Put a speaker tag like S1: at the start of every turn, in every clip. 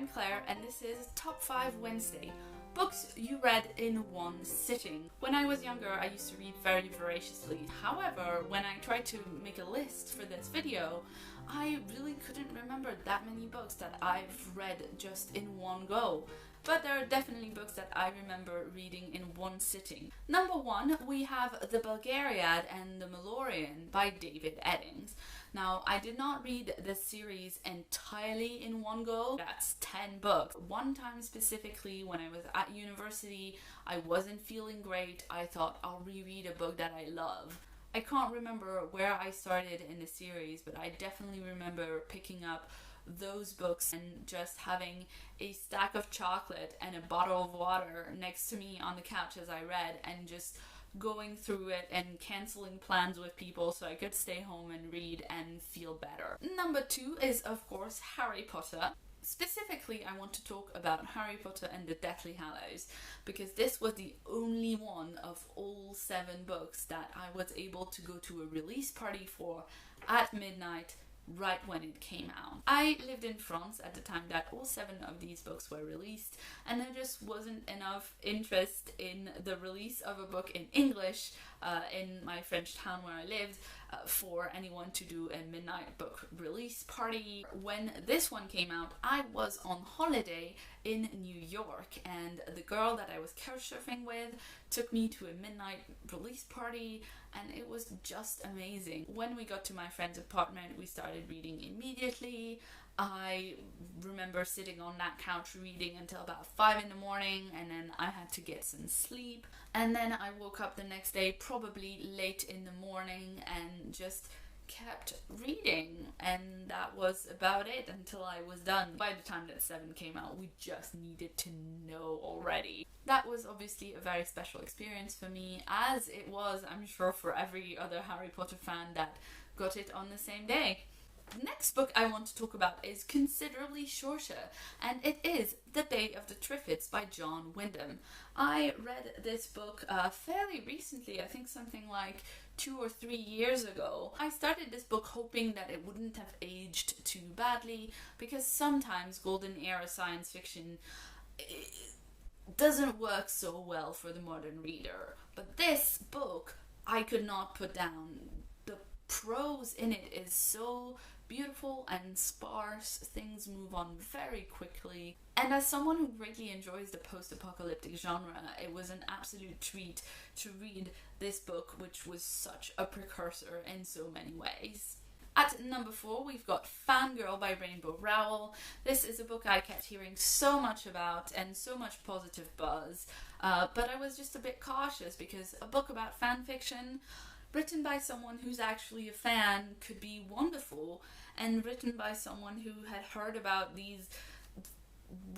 S1: I'm Claire and this is Top 5 Wednesday. Books you read in one sitting. When I was younger, I used to read very voraciously. However, when I tried to make a list for this video, I really couldn't remember that many books that I've read just in one go. But there are definitely books that I remember reading in one sitting. Number 1, we have The Bulgariad and the Malloreon by David Eddings. Now, I did not read the series entirely in one go. That's 10 books. One time specifically, when I was at university, I wasn't feeling great. I thought I'll reread a book that I love. I can't remember where I started in the series, but I definitely remember picking up those books and just having a stack of chocolate and a bottle of water next to me on the couch as I read, and just going through it and cancelling plans with people so I could stay home and read and feel better. Number 2 is, of course, Harry Potter. Specifically, I want to talk about Harry Potter and the Deathly Hallows, because this was the only one of all 7 books that I was able to go to a release party for at midnight, right when it came out. I lived in France at the time that all 7 of these books were released, and there just wasn't enough interest in the release of a book in English in my French town where I lived for anyone to do a midnight book release party. When this one came out, I was on holiday in New York, and the girl that I was couchsurfing with took me to a midnight release party, and it was just amazing. When we got to my friend's apartment, we started reading immediately. I remember sitting on that couch reading until about 5 in the morning, and then I had to get some sleep. And then I woke up the next day, probably late in the morning, and just kept reading, and that was about it until I was done. By the time that 7 came out, we just needed to know already. That was obviously a very special experience for me, as it was, I'm sure, for every other Harry Potter fan that got it on the same day. The next book I want to talk about is considerably shorter, and it is The Bay of the Triffids by John Wyndham. I read this book fairly recently, I think something like 2 or 3 years ago. I started this book hoping that it wouldn't have aged too badly, because sometimes golden era science fiction doesn't work so well for the modern reader. But this book I could not put down. The prose in it is so beautiful and sparse, things move on very quickly, and as someone who greatly enjoys the post-apocalyptic genre, it was an absolute treat to read this book, which was such a precursor in so many ways. At number 4, we've got Fangirl by Rainbow Rowell. This is a book I kept hearing so much about and so much positive buzz, but I was just a bit cautious, because a book about fan fiction written by someone who's actually a fan could be wonderful, and written by someone who had heard about these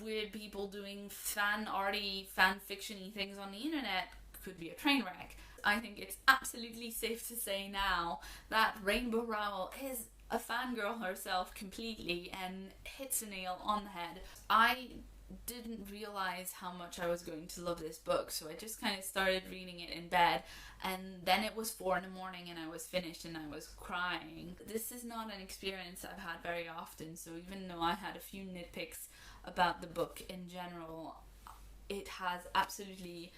S1: weird people doing fan-arty, fan-fiction-y things on the internet could be a train wreck. I think it's absolutely safe to say now that Rainbow Rowell is a fangirl herself completely and hits a nail on the head. I didn't realize how much I was going to love this book, so I just kind of started reading it in bed, and then it was 4 in the morning and I was finished and I was crying. This is not an experience I've had very often, so even though I had a few nitpicks about the book in general, it has absolutely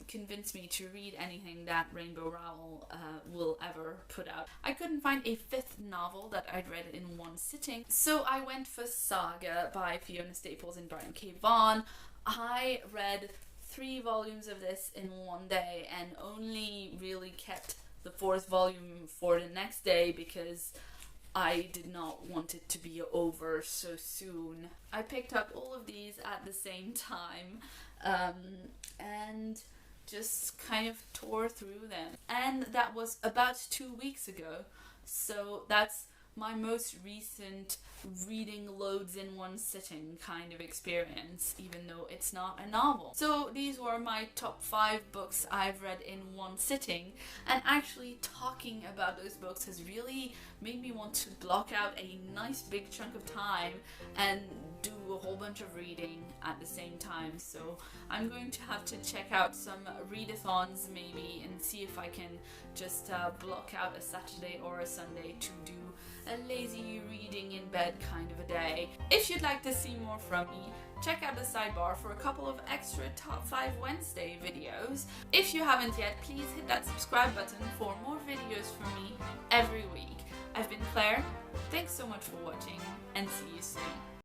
S1: convinced me to read anything that Rainbow Rowell will ever put out. I couldn't find a 5th novel that I'd read in one sitting, so I went for Saga by Fiona Staples and Brian K. Vaughan. I read 3 volumes of this in one day and only really kept the 4th volume for the next day because I did not want it to be over so soon. I picked up all of these at the same time and just kind of tore through them. And that was about 2 weeks ago, so that's my most recent reading loads in one sitting kind of experience, even though it's not a novel. So these were my top 5 books I've read in one sitting, and actually talking about those books has really made me want to block out a nice big chunk of time and do a whole bunch of reading at the same time. So I'm going to have to check out some readathons maybe and see if I can just block out a Saturday or a Sunday to do a lazy reading in bed kind of a day. If you'd like to see more from me, check out the sidebar for a couple of extra Top 5 Wednesday videos. If you haven't yet, please hit that subscribe button for more videos from me every week. I've been Claire, thanks so much for watching, and see you soon.